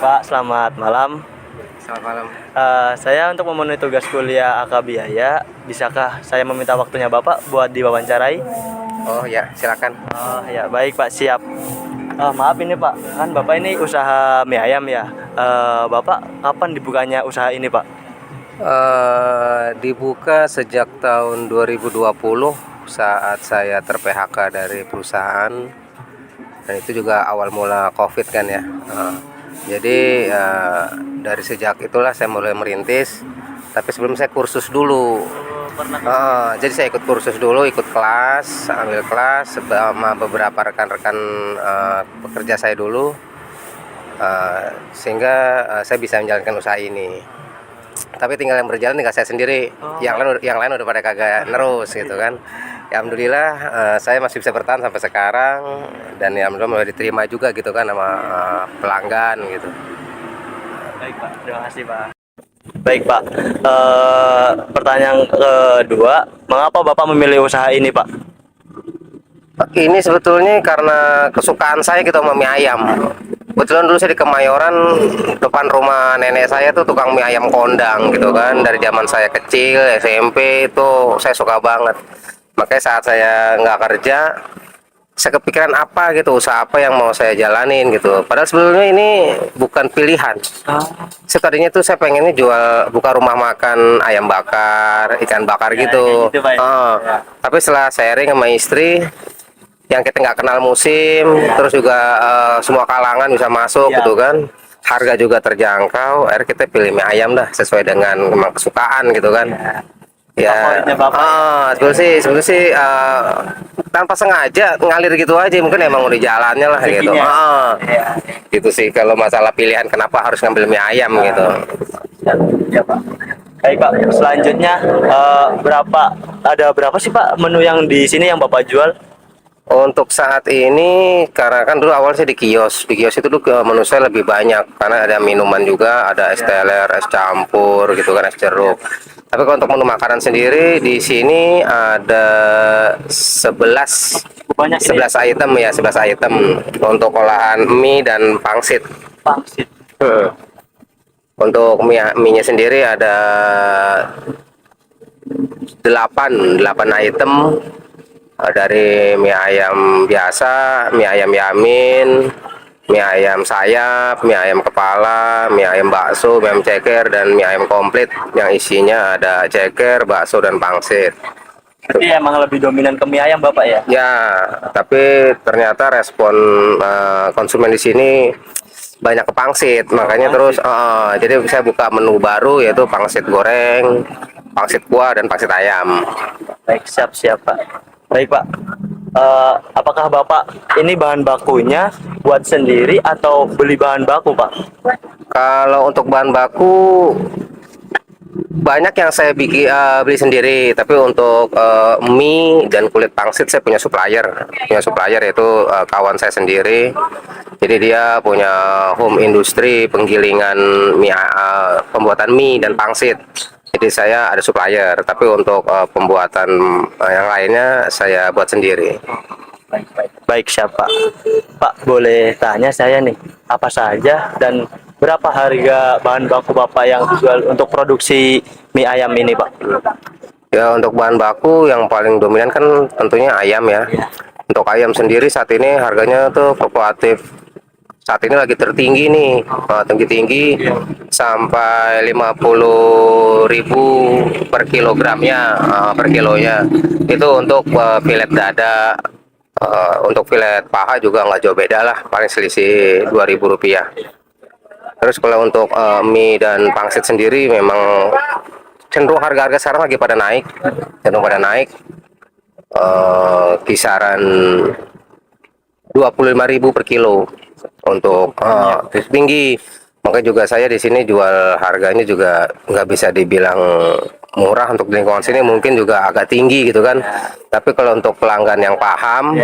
Pak, selamat malam. Selamat malam. Saya untuk memenuhi tugas kuliah AK Biaya, bisakah saya meminta waktunya Bapak buat diwawancarai? Oh ya, silakan. Oh ya, baik Pak, siap. Maaf ini Pak, kan Bapak ini usaha mie ayam ya. Bapak kapan dibukanya usaha ini Pak? Dibuka sejak tahun 2020 saat saya ter-PHK dari perusahaan, dan itu juga awal mula COVID kan ya. Jadi dari sejak itulah saya mulai merintis. Tapi sebelum saya kursus dulu. Jadi saya ikut kursus dulu, ikut kelas, ambil kelas sama beberapa rekan-rekan pekerja saya dulu, sehingga saya bisa menjalankan usaha ini. Tapi tinggal yang berjalan tinggal saya sendiri. Yang lain udah pada kagak nerus gitu kan. Ya, alhamdulillah saya masih bisa bertahan sampai sekarang, dan ya alhamdulillah mulai diterima juga gitu kan sama pelanggan gitu. Baik Pak, terima kasih Pak. Baik Pak, pertanyaan kedua, mengapa Bapak memilih usaha ini Pak? Ini sebetulnya karena kesukaan saya gitu sama mie ayam. Kebetulan dulu saya di Kemayoran, depan rumah nenek saya tuh tukang mie ayam kondang gitu kan. Dari zaman saya kecil, SMP itu saya suka banget. Makanya saat saya nggak kerja, saya kepikiran apa gitu, usaha apa yang mau saya jalanin gitu. Padahal sebelumnya ini bukan pilihan. Saya tadinya tuh saya pengennya buka rumah makan ayam bakar, ikan bakar gitu. Gitu, Pak. Tapi setelah sharing sama istri, yang kita nggak kenal musim, terus juga semua kalangan bisa masuk gitu kan, harga juga terjangkau, akhirnya kita pilih mie ayam dah sesuai dengan memang kesukaan gitu kan. Favoritnya Bapak. Sebetulnya sih tanpa sengaja ngalir gitu aja, mungkin emang udah jalannya lah gitu. Gitu sih kalau masalah pilihan kenapa harus ngambil mie ayam gitu. Ya Pak. Baik Pak, selanjutnya ada berapa sih Pak menu yang di sini yang Bapak jual? Untuk saat ini, karena kan dulu awal saya di kios itu dulu menu saya lebih banyak karena ada minuman juga, ada es teler, es campur gitu kan, es jeruk. Tapi kalau untuk menu makanan sendiri di sini ada 11 Banyak 11 item ya, 11 item untuk olahan mie dan pangsit. pangsit. Untuk mie-nya sendiri ada 8 item. Dari mie ayam biasa, mie ayam yamin, mie ayam sayap, mie ayam kepala, mie ayam bakso, mie ayam ceker, dan mie ayam komplit yang isinya ada ceker, bakso, dan pangsit. Berarti emang lebih dominan ke mie ayam Bapak ya? Ya, tapi ternyata respon konsumen di sini banyak ke pangsit, makanya terus jadi saya buka menu baru yaitu pangsit goreng, pangsit kuah, dan pangsit ayam. Baik, siap Pak. Baik Pak, apakah Bapak ini bahan bakunya buat sendiri atau beli bahan baku Pak? Kalau untuk bahan baku banyak yang saya beli sendiri, tapi untuk mie dan kulit pangsit saya punya supplier. Yaitu kawan saya sendiri. Jadi dia punya home industri penggilingan mie, pembuatan mie dan pangsit. Jadi saya ada supplier, tapi untuk pembuatan yang lainnya saya buat sendiri. Baik siapa? Pak, boleh tanya saya nih, apa saja dan berapa harga bahan baku Bapak yang dijual untuk produksi mie ayam ini Pak? Ya, untuk bahan baku yang paling dominan kan tentunya ayam ya. Untuk ayam sendiri saat ini harganya tuh fluktuatif. Saat ini lagi tertinggi nih, tinggi-tinggi sampai 50.000 per kilogramnya, per kilonya. Itu untuk filet dada. Untuk filet paha juga nggak jauh beda lah, paling selisih Rp2.000. Terus kalau untuk mie dan pangsit sendiri memang cenderung harga-harga sekarang lagi pada naik, kisaran 25.000 per kilo untuk tinggi. Makanya juga saya di sini jual harganya juga nggak bisa dibilang murah, untuk di lingkungan sini mungkin juga agak tinggi gitu kan. Tapi kalau untuk pelanggan yang paham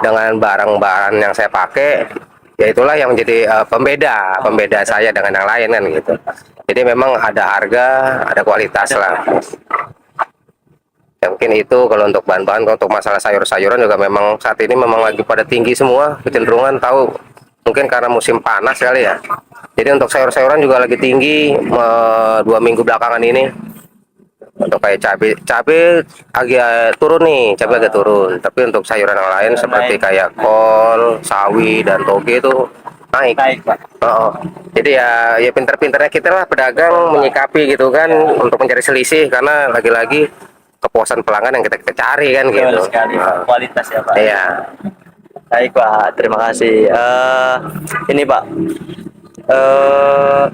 dengan barang-barang yang saya pakai, ya itulah yang menjadi pembeda saya dengan yang lain kan gitu. Jadi memang ada harga, ada kualitas lah. Ya, mungkin itu kalau untuk bahan-bahan. Kalau untuk masalah sayur-sayuran juga memang saat ini memang lagi pada tinggi semua, kecenderungan tahu mungkin karena musim panas kali ya. Jadi untuk sayur-sayuran juga lagi tinggi 2 minggu belakangan ini. Untuk kayak cabai agak turun nih, cabai agak turun. Tapi untuk sayuran yang lain seperti kayak kol, sawi dan toge itu naik. Baik, Pak. Oh, jadi ya pinter-pinternya kita lah pedagang menyikapi gitu kan untuk mencari selisih karena lagi-lagi kepuasan pelanggan yang kita cari kan Betul gitu. sekali, Pak. Kualitas ya, Pak. Iya. Baik, Pak. Terima kasih. Ini, Pak. Eh,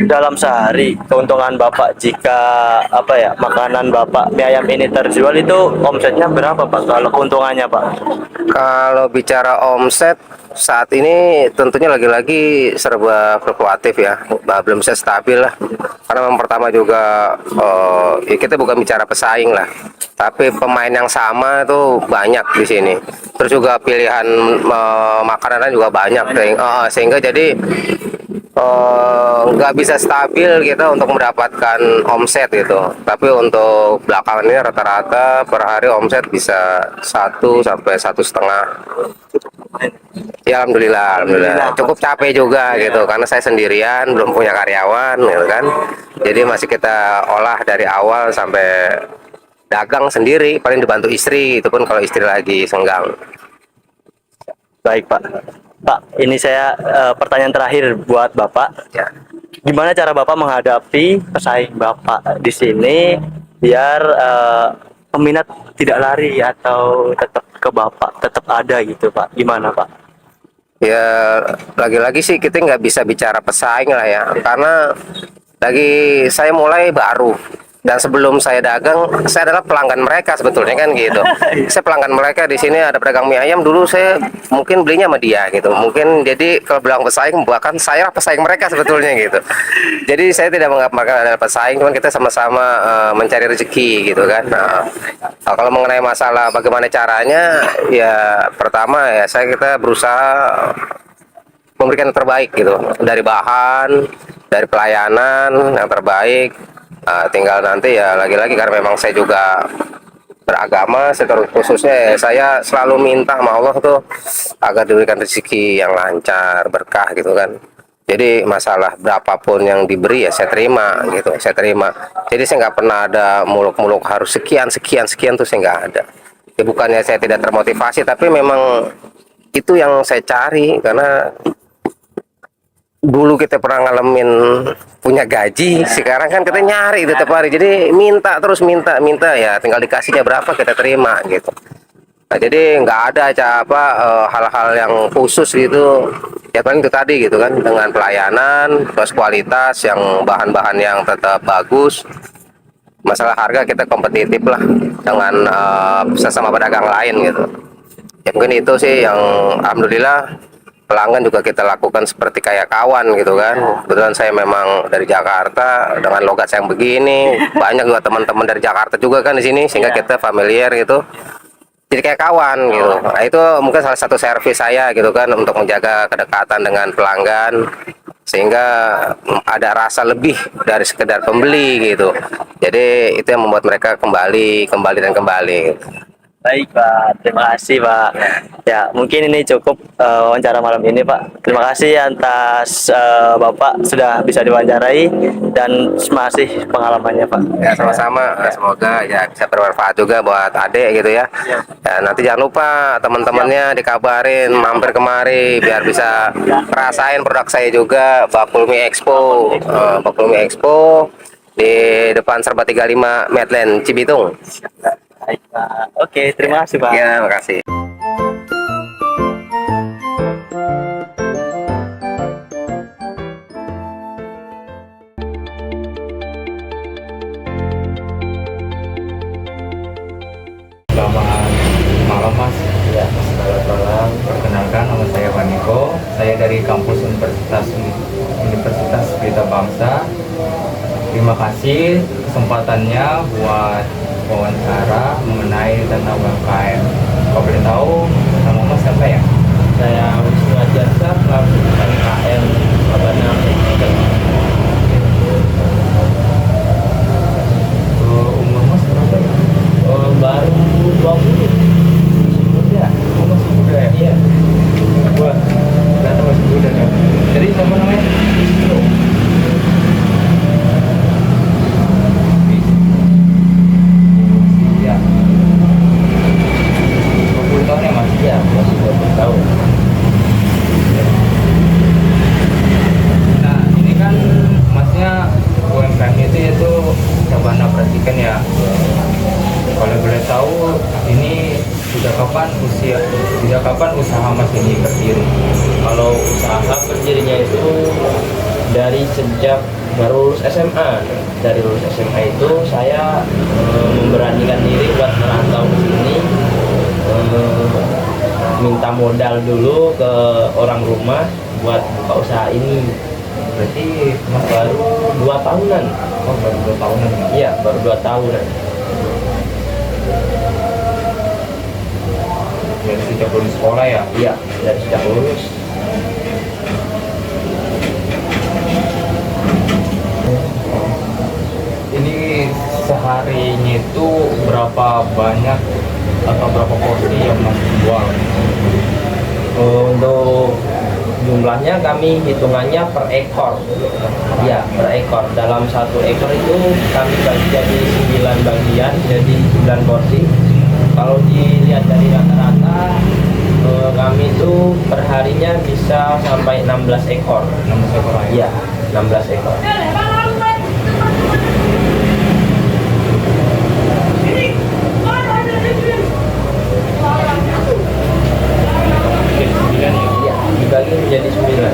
dalam sehari keuntungan Bapak jika apa ya makanan Bapak mie ayam ini terjual itu omsetnya berapa, Pak? Kalau keuntungannya, Pak? Kalau bicara omset saat ini tentunya lagi-lagi serba fluktuatif ya, belum bisa stabil lah. Karena yang pertama juga ya kita bukan bicara pesaing lah, tapi pemain yang sama itu banyak di sini. Terus juga pilihan makanan juga banyak, sehingga jadi nggak bisa stabil kita untuk mendapatkan omset gitu. Tapi untuk belakangan ini rata-rata per hari omset bisa 1 sampai 1,5. Ya alhamdulillah, cukup capek juga gitu karena saya sendirian belum punya karyawan gitu kan. Jadi masih kita olah dari awal sampai dagang sendiri, paling dibantu istri, itu pun kalau istri lagi senggang. Baik, Pak. Pak, ini saya pertanyaan terakhir buat Bapak. Ya. Gimana cara Bapak menghadapi pesaing Bapak di sini biar peminat tidak lari atau tetap ke Bapak, tetap ada gitu, Pak? Gimana, Pak? Ya lagi-lagi sih kita nggak bisa bicara pesaing lah ya, karena lagi saya mulai baru dan sebelum saya dagang saya adalah pelanggan mereka sebetulnya kan gitu. Saya pelanggan mereka di sini, ada pedagang mie ayam dulu saya mungkin belinya sama dia gitu, mungkin jadi kalau bilang pesaing bahkan saya pesaing mereka sebetulnya gitu. Jadi saya tidak menganggap mereka adalah pesaing, cuman kita sama-sama mencari rezeki gitu kan. Nah, kalau mengenai masalah bagaimana caranya, ya pertama ya kita berusaha memberikan yang terbaik gitu, dari bahan, dari pelayanan yang terbaik. Tinggal nanti ya lagi-lagi karena memang saya juga beragama, khususnya ya, saya selalu minta sama Allah tuh agar diberikan rezeki yang lancar, berkah gitu kan. Jadi masalah berapapun yang diberi ya saya terima gitu, saya terima. Jadi saya nggak pernah ada muluk-muluk harus sekian tuh saya nggak ada. Ya bukannya saya tidak termotivasi, tapi memang itu yang saya cari karena dulu kita pernah ngalamin punya gaji, sekarang kan kita nyari itu tiap hari, jadi minta terus minta ya tinggal dikasihnya berapa kita terima gitu. Nah, jadi nggak ada hal-hal yang khusus gitu, ya paling itu tadi gitu kan, dengan pelayanan plus kualitas yang bahan-bahan yang tetap bagus. Masalah harga kita kompetitif lah dengan sesama pedagang lain gitu. Ya mungkin itu sih yang alhamdulillah pelanggan juga kita lakukan seperti kayak kawan gitu kan. Kebetulan saya memang dari Jakarta dengan logat yang begini, banyak juga teman-teman dari Jakarta juga kan di sini, sehingga kita familiar gitu. Jadi kayak kawan gitu. Nah, itu mungkin salah satu servis saya gitu kan untuk menjaga kedekatan dengan pelanggan, sehingga ada rasa lebih dari sekedar pembeli gitu. Jadi itu yang membuat mereka kembali dan kembali. Baik, Pak. Terima kasih, Pak. Ya, mungkin ini cukup wawancara malam ini, Pak. Terima kasih atas Bapak sudah bisa diwawancarai dan masih pengalamannya, Pak. Ya sama-sama, semoga ya bisa bermanfaat juga buat adik gitu ya. Ya nanti jangan lupa teman-temannya dikabarin mampir kemari biar bisa rasain produk saya juga, Bakul Mie Expo. Bakul Mie Expo di depan Serba 35 Medland Cibitung. Baik, Pak. Oke, terima kasih, Pak. Ya, makasih. Selamat malam, Mas. Ya, selamat malam. Perkenalkan, nama saya Vaniko. Saya dari kampus Universitas Pelita Bangsa. Terima kasih kesempatannya buat wawancara mengenai tentang UMKM. Kalau boleh tahu, nama Mas siapa ya? Saya Wisnu Ajarsa, pelaku UMKM Sabana. Umur Mas berapa ya? Baru 20. Muda. Oh, masih muda ya? Iya. Wah, ternyata masih muda ya. Jadi sejak kapan usaha Mas ini berdiri? Kalau usaha berdirinya itu dari sejak baru lulus SMA. Dari lulus SMA itu saya memberanikan diri buat merantau ke sini, minta modal dulu ke orang rumah buat buka usaha ini. Berarti Mas Baru 2 tahunan. oh, baru 2 tahunan ya? Iya, baru 2 tahunan. Dari sejak lulus sekolah ya? Iya, dari sejak lulus. Ini seharinya itu berapa banyak atau berapa porsi yang Mas jual? Untuk jumlahnya kami hitungannya per ekor. Ya, per ekor. Dalam 1 ekor itu kami bagi jadi 9 bagian, jadi 9 porsi. Kalau dilihat dari rata-rata, kami itu perharinya bisa sampai 16 ekor. 16 ekor ayam? Iya, 16 ekor. Jadi 9 ya? Iya, dibagi menjadi 9.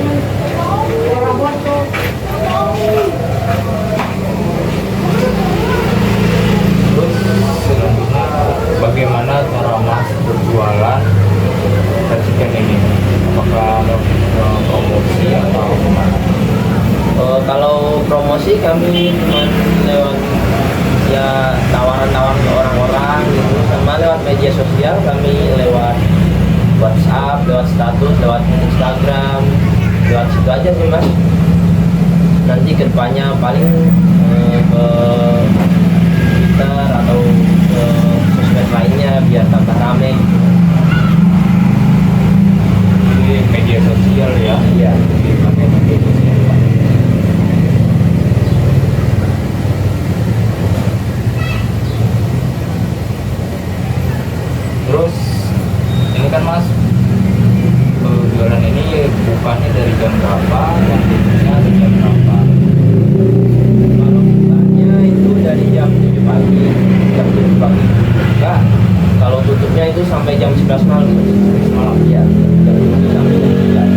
Terus selanjutnya bagaimana cara Mas berjualan racikan ini? Apakah promosi atau gimana? Kalau promosi kami cuma lewat ya tawaran-tawaran ke orang-orang gitu, sama lewat media sosial, kami lewat WhatsApp, lewat status, lewat Instagram, lewat situ aja sih Mas. Nanti kedepannya paling ke Twitter atau ke sosmed lainnya biar tambah rame gitu. Di media sosial ya? Iya. Di media sosial Pak. Terus ini kan Mas jualan ini bukannya dari jam berapa dan tutupnya dari jam berapa? Kalau bukanya itu dari jam 7 pagi, jam 7 pagi buka. Kalau tutupnya itu sampai jam 11 malam. 11 malam. Iya, jam 7 sampai jam 11.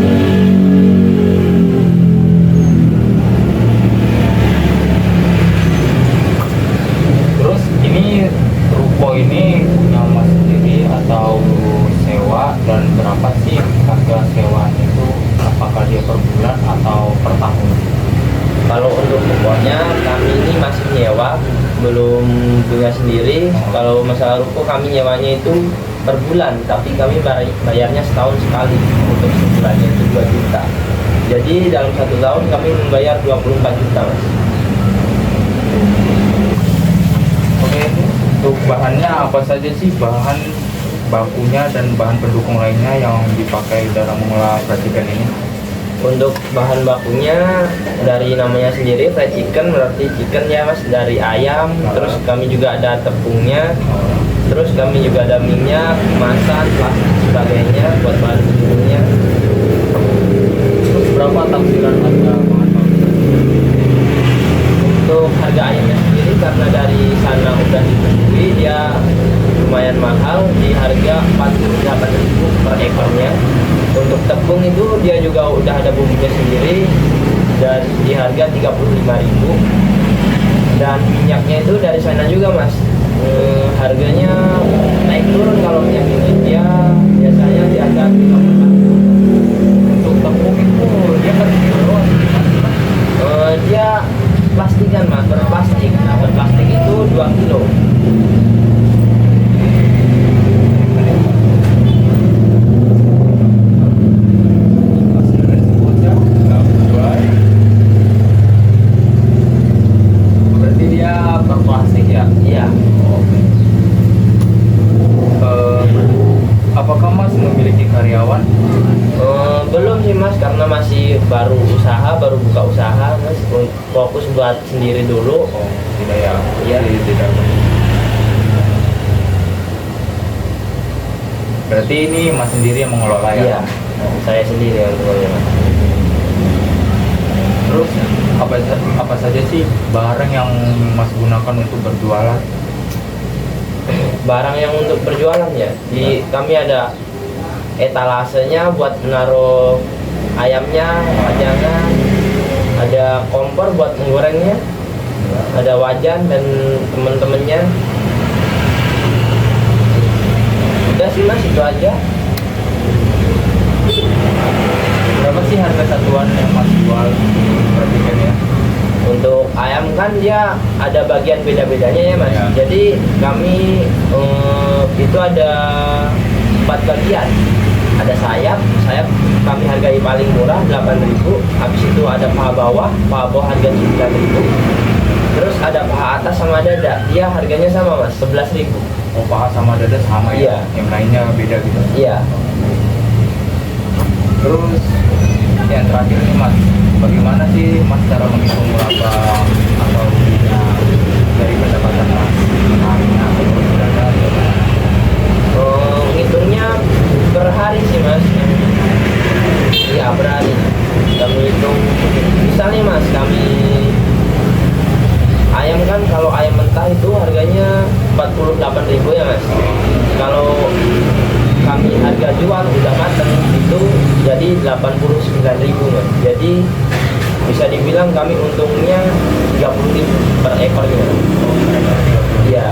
Terus ini ruko ini punya Mas sendiri atau sewa, dan berapa sih harga sewanya itu? Apakah dia per bulan atau per tahun? Kalau untuk rukonya kami ini masih nyewa, belum punya sendiri. Kalau masalah ruko kami nyewanya itu per bulan, tapi kami bayarnya setahun sekali. Untuk sebulannya itu 2 juta. Jadi dalam 1 tahun kami membayar 24 juta Mas. Oke, untuk bahannya apa saja sih, bahan bakunya dan bahan pendukung lainnya yang dipakai dalam mengolah racikan ini? Untuk bahan bakunya dari namanya sendiri fried chicken, berarti chicken ya Mas, dari ayam. Terus kami juga ada tepungnya. Terus kami juga ada minyak, kemasan, plastik sebagainya buat bahan pendukungnya. Terus berapa taksiran harga bahan baku? Untuk harga ayamnya sendiri karena dari sana udah ditetui, dia lumayan mahal di harga 48.000 per ekornya. Untuk tepung itu dia juga udah ada bumbunya sendiri dan di harga 35.000. Dan minyaknya itu dari sana juga Mas. Harganya naik turun. Kalau minyak ini dia biasanya di harga 34.000. Untuk tepung itu dia per kilo? Dia plastikan Mas, berplastik. Nah, berplastik itu 2 kilo. Berarti dia per plastik ya? Iya. Apakah Mas memiliki karyawan? Belum sih Mas, karena masih baru usaha, baru buka usaha Mas. Fokus buat sendiri dulu. Oh, tidak ya? Iya. Tidak. Berarti ini Mas sendiri yang mengelola ya? Iya, saya sendiri yang mengelola Mas. Terus apa saja sih barang yang Mas gunakan untuk berjualan? Barang yang untuk berjualan ya, kami ada etalasenya buat menaruh ayamnya, wajangan, ada kompor buat menggorengnya, ada wajan dan temen-temennya. Udah sih mas, itu aja. Berapa sih harga satuan yang Mas jual per tiket ya? Untuk ayam kan dia ada bagian beda-bedanya ya mas. Ya. Jadi kami itu ada 4 bagian. Ada sayap kami hargai paling murah 8.000. Habis itu ada paha bawah harga 9.000. Terus ada paha atas sama dada, dia harganya sama mas, 11.000. Oh, paha sama dada sama ya? Iya. Yang lainnya beda gitu? Iya. Terus yang terakhir nih Mas, bagaimana sih Mas cara menghitung laba atau ruginya dari pendapatan Mas menariknya atau berdagang? Ngitungnya per hari sih mas. Iya per hari. Kami hitung. Misalnya mas, kami ayam kan, kalau ayam mentah itu harganya 48.000 ya mas. Kalau kami harga jual udah matang itu jadi 89.000 mas. Jadi bisa dibilang kami untungnya 30.000 per ekornya. Iya,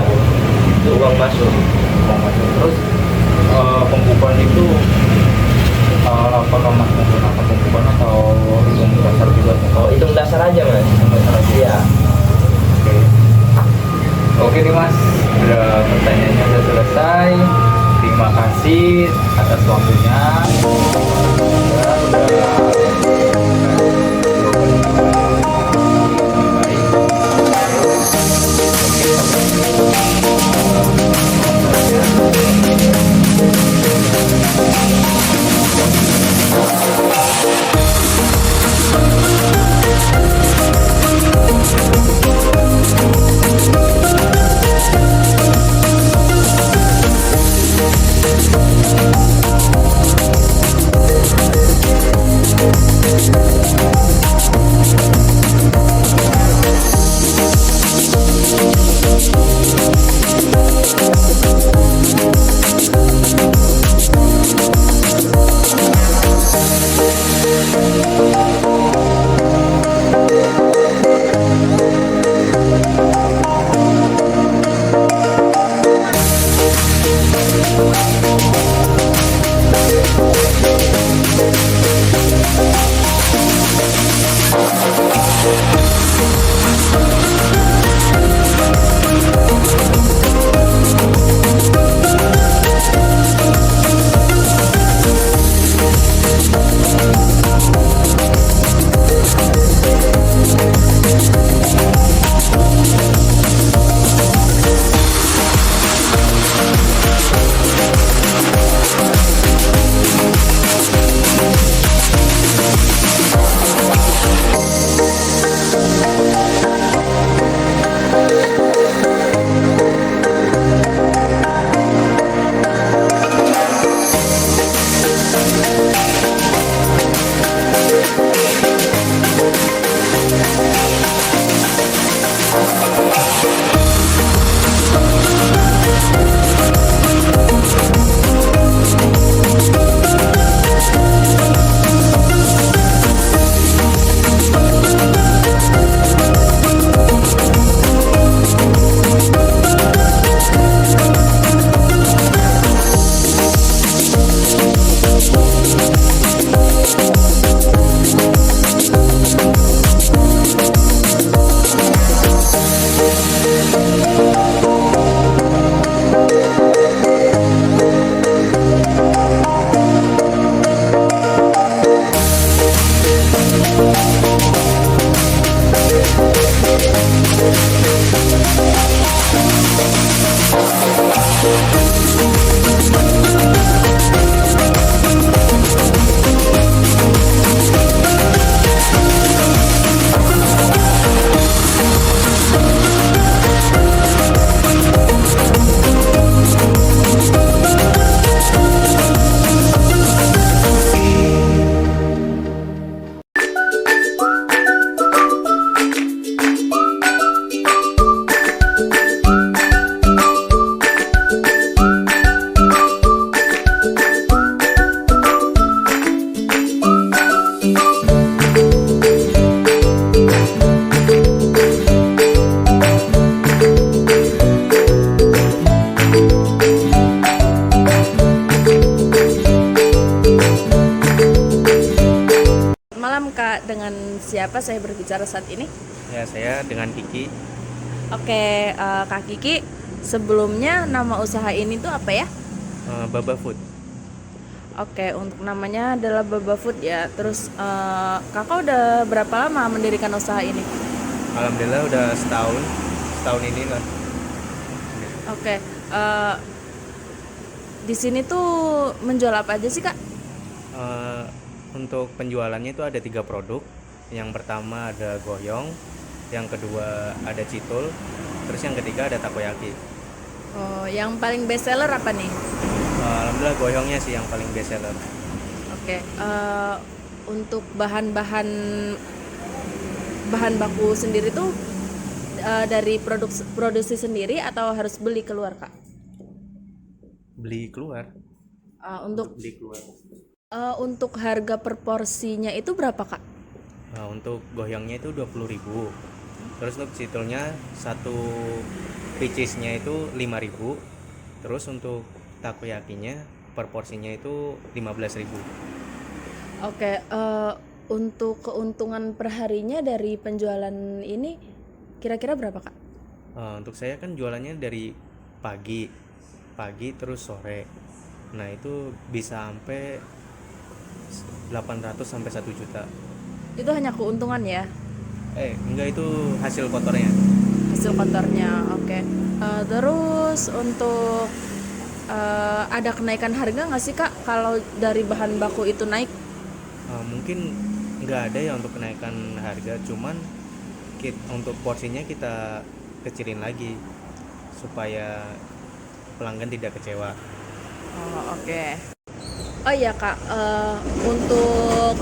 itu uang masuk. Terus pembukuan itu apakah Mas menggunakan pembukuan atau hitung dasar juga? Oh, hitung dasar aja mas. Hitung dasar aja. Iya. Oke. Oke nih Mas, udah pertanyaannya udah selesai. Terima kasih atas waktunya. Oke. berbicara saat ini? Ya, saya dengan Kiki. Oke, Kak Kiki, sebelumnya nama usaha ini tuh apa ya? Baba Food. Oke, untuk namanya adalah Baba Food ya. Terus kakak udah berapa lama mendirikan usaha ini? Alhamdulillah udah setahun ini lah. Oke, di sini tuh menjual apa aja sih kak? Untuk penjualannya itu ada 3 produk. Yang pertama ada goyong, yang kedua ada citul, terus yang ketiga ada takoyaki. Oh, yang paling best seller apa nih? Alhamdulillah goyongnya sih yang paling best seller. Oke, untuk bahan-bahan baku sendiri tuh dari produksi sendiri atau harus beli keluar kak? Beli keluar. Untuk Beli keluar. untuk harga per porsinya itu berapa kak? Untuk goyongnya itu 20.000. Terus untuk citulnya satu pieces-nya itu 5.000. Terus untuk takoyakinya per porsinya itu 15.000. Oke, untuk keuntungan perharinya dari penjualan ini kira-kira berapa kak? Untuk saya kan jualannya dari pagi terus sore. Nah itu bisa sampai 800 sampai 1 juta. Itu hanya keuntungan ya? Enggak, itu hasil kotornya. Hasil kotornya, oke. Terus untuk ada kenaikan harga nggak sih kak kalau dari bahan baku itu naik? Mungkin nggak ada ya untuk kenaikan harga, cuman untuk porsinya kita kecilin lagi supaya pelanggan tidak kecewa. Oh, oke. Oh iya kak, untuk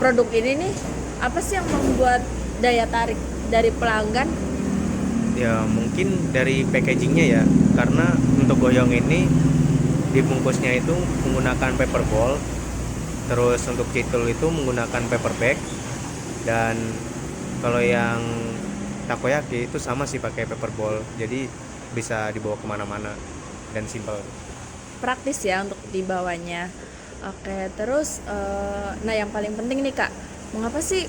produk ini nih apa sih yang membuat daya tarik dari pelanggan? Ya mungkin dari packagingnya ya, karena untuk goyong ini dibungkusnya itu menggunakan paper ball, terus untuk citul itu menggunakan paper bag, dan kalau yang takoyaki itu sama sih pakai paper ball, jadi bisa dibawa kemana-mana dan simple. Praktis ya untuk dibawanya. Oke, terus nah yang paling penting nih kak, mengapa sih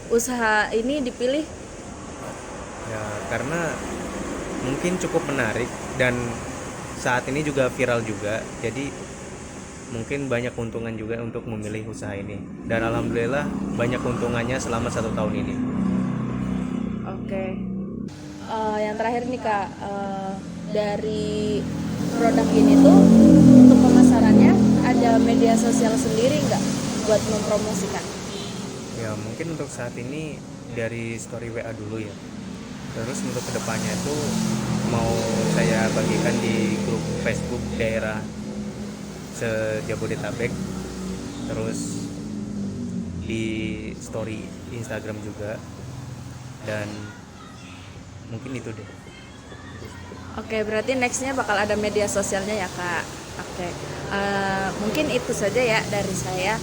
usaha ini dipilih? Ya karena mungkin cukup menarik dan saat ini juga viral juga, jadi mungkin banyak keuntungan juga untuk memilih usaha ini, dan alhamdulillah banyak keuntungannya selama 1 tahun ini. Oke. Yang terakhir nih kak, dari produk ini tuh untuk pemasarannya ada media sosial sendiri nggak buat mempromosikan? Ya mungkin untuk saat ini dari story WA dulu ya. Terus untuk kedepannya itu mau saya bagikan di grup Facebook daerah se-Jabodetabek, terus di story Instagram juga, dan mungkin itu deh. Oke, berarti nextnya bakal ada media sosialnya ya kak. Oke, mungkin itu saja ya dari saya.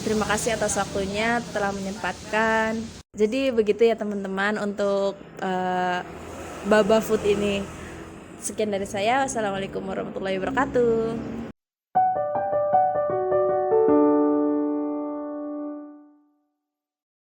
Terima kasih atas waktunya telah menyempatkan. Jadi begitu ya teman-teman untuk Baba Food ini. Sekian dari saya. Wassalamualaikum warahmatullahi wabarakatuh.